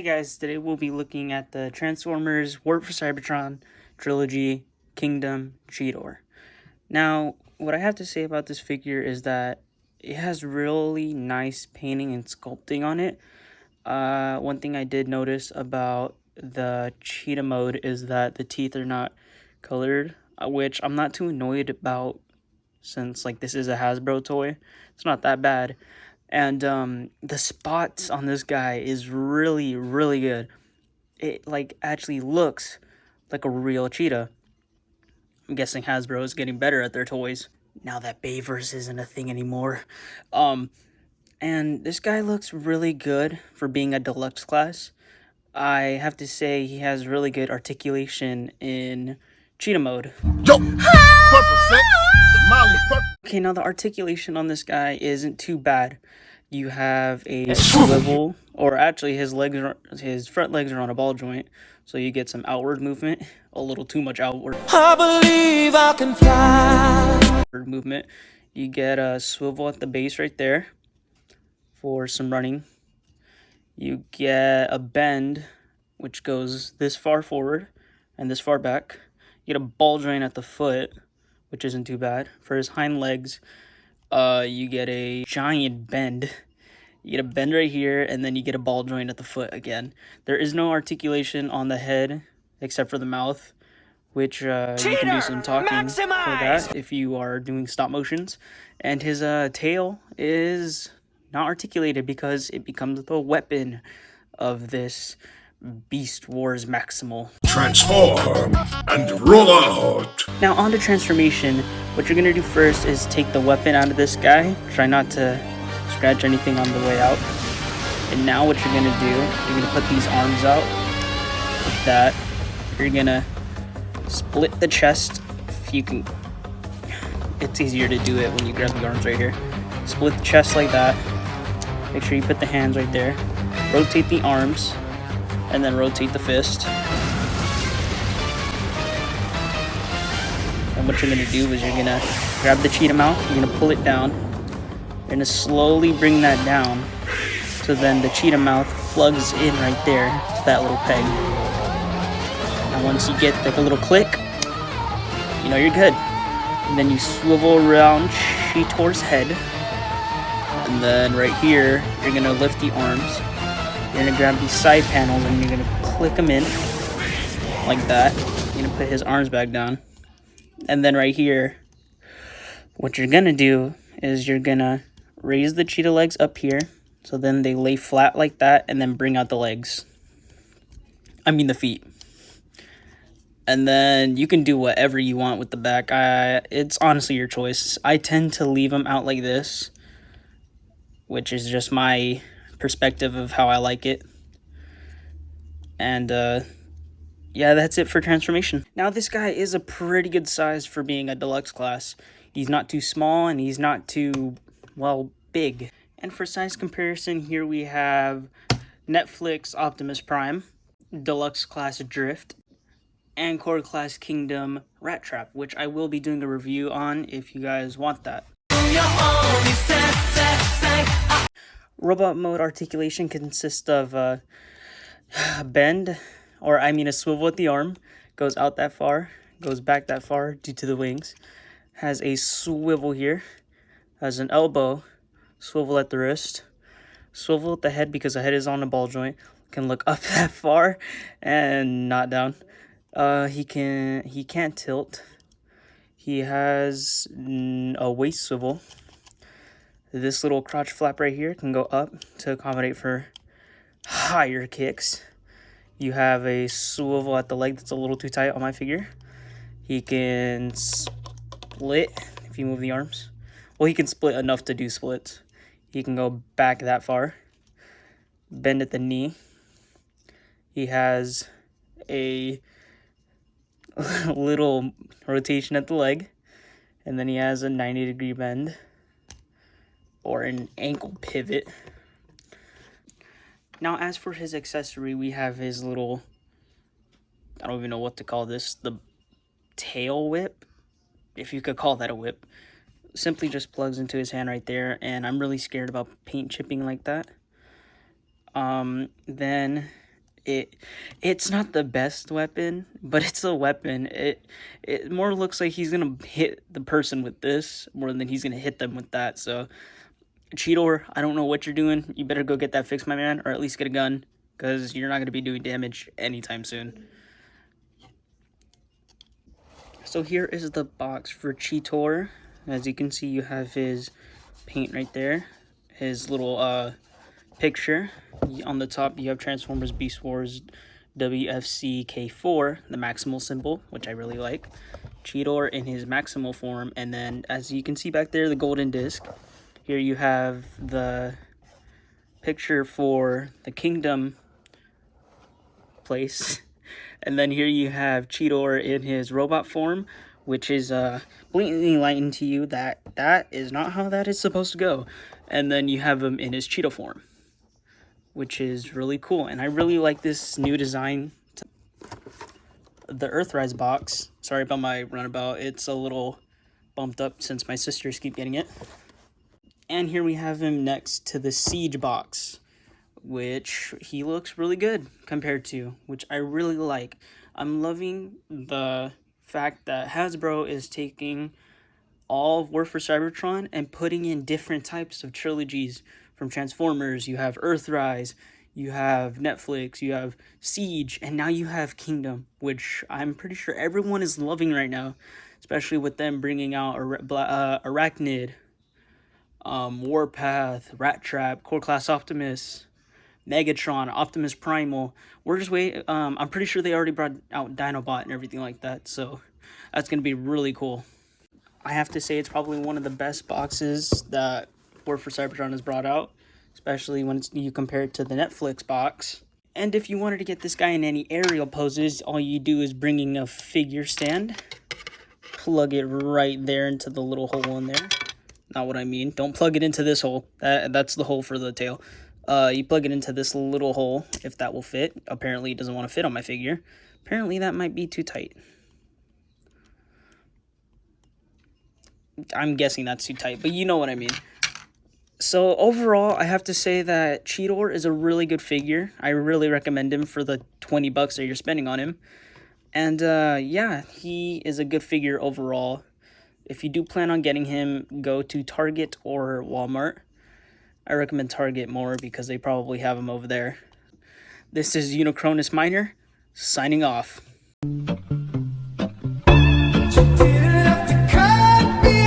guys, today we'll be looking at the Transformers War for Cybertron Trilogy Kingdom Cheetor. Now, what I have to say about this figure is that it has really nice painting and sculpting on it. One thing I did notice about the cheetah mode is that the teeth are not colored, which I'm not too annoyed about since this is a Hasbro toy. It's not that bad. And the spots on this guy is really good. It actually looks like a real cheetah. I'm guessing Hasbro is getting better at their toys now that Bayverse isn't a thing anymore. And this guy looks really good for being a deluxe class. I have to say he has really good articulation in cheetah mode. Okay, now the articulation on this guy isn't too bad. You have a swivel, or actually his front legs are on a ball joint, so you get some outward movement, a little too much outward. I believe I can fly. Movement. You get a swivel at the base right there for some running. You get a bend, which goes this far forward and this far back. You get a ball joint at the foot, which isn't too bad. For his hind legs, you get a giant bend. You get a bend right here, and then you get a ball joint at the foot again. There is no articulation on the head, except for the mouth, which you can do some talking for that if you are doing stop motions. And his tail is not articulated because it becomes the weapon of this Beast Wars Maximal. Transform and roll out! Now on to transformation. What you're gonna do first is take the weapon out of this guy. Try not to scratch anything on the way out. And now what you're gonna do, you're gonna put these arms out like that. You're gonna split the chest. If you can, it's easier to do it when you grab the arms right here. Split the chest like that. Make sure you put the hands right there. Rotate the arms, and then rotate the fist. And what you're gonna do is you're gonna grab the cheetah mouth, you're gonna pull it down, you're gonna slowly bring that down, so then the cheetah mouth plugs in right there to that little peg. Now once you get a little click, you know you're good. And then you swivel around Cheetor's head, and then right here, you're gonna lift the arms. You're gonna grab these side panels and you're gonna click them in like that. You're gonna put his arms back down. And then right here, what you're gonna do is you're gonna raise the cheetah legs up here, so then they lay flat like that, and then bring out the legs. I mean the feet. And then you can do whatever you want with the back. It's honestly your choice. I tend to leave them out like this, which is just my perspective of how I like it. And yeah, that's it for transformation. Now this guy is a pretty good size for being a deluxe class. He's not too small and he's not too, well, big. And for size comparison, here we have Netflix Optimus Prime, Deluxe Class Drift, and Core Class Kingdom Rat Trap, which I will be doing a review on if you guys want that. Robot mode articulation consists of a bend, or I mean a swivel at the arm, goes out that far, goes back that far due to the wings, has a swivel here, has an elbow, swivel at the wrist, swivel at the head because the head is on a ball joint, can look up that far and not down. He can't tilt. He has a waist swivel. This little crotch flap right here can go up to accommodate for higher kicks. You have a swivel at the leg that's a little too tight on my figure. He can split if you move the arms. Well, he can split enough to do splits. He can go back that far. Bend at the knee. He has a little rotation at the leg. And then he has a 90-degree bend, or an ankle pivot. Now, as for his accessory, we have his little, I don't even know what to call this, the tail whip, if you could call that a whip. Simply just plugs into his hand right there, and I'm really scared about paint chipping like that. Then it's not the best weapon, but it's a weapon. It more looks like he's gonna hit the person with this more than he's gonna hit them with that. So Cheetor, I don't know what you're doing. You better go get that fixed, my man, or at least get a gun, because you're not gonna be doing damage anytime soon. So here is the box for Cheetor. As you can see, you have his paint right there, his little picture. On the top, you have Transformers Beast Wars WFC K4, the maximal symbol, which I really like. Cheetor in his maximal form, and then as you can see back there, the golden disc. Here you have the picture for the Kingdom place. And then here you have Cheetor in his robot form, which is blatantly lying to you that that is not how that is supposed to go. And then you have him in his Cheetah form, which is really cool. And I really like this new design. The Earthrise box, sorry about my runabout, it's a little bumped up since my sisters keep getting it. And here we have him next to the Siege box, which he looks really good compared to, which I really like. I'm loving the fact that Hasbro is taking all of War for Cybertron and putting in different types of trilogies. From Transformers, you have Earthrise, you have Netflix, you have Siege, and now you have Kingdom, which I'm pretty sure everyone is loving right now, especially with them bringing out Arachnid, Warpath, Rat Trap, Core Class Optimus, Megatron, Optimus Primal. We're just waiting. I'm pretty sure they already brought out Dinobot and everything like that, so that's gonna be really cool. I have to say it's probably one of the best boxes that War for Cybertron has brought out, especially when you compare it to the Netflix box. And if you wanted to get this guy in any aerial poses, all you do is bring in a figure stand, plug it right there into the little hole in there. Not what I mean. Don't plug it into this hole. That's the hole for the tail. You plug it into this little hole, if that will fit. Apparently, it doesn't want to fit on my figure. Apparently, that might be too tight. I'm guessing that's too tight, but you know what I mean. So overall, I have to say that Cheetor is a really good figure. I really recommend him for the 20 bucks that you're spending on him. And yeah, he is a good figure overall. If you do plan on getting him, go to Target or Walmart. I recommend Target more because they probably have them over there. This is Unicronus Minor, signing off.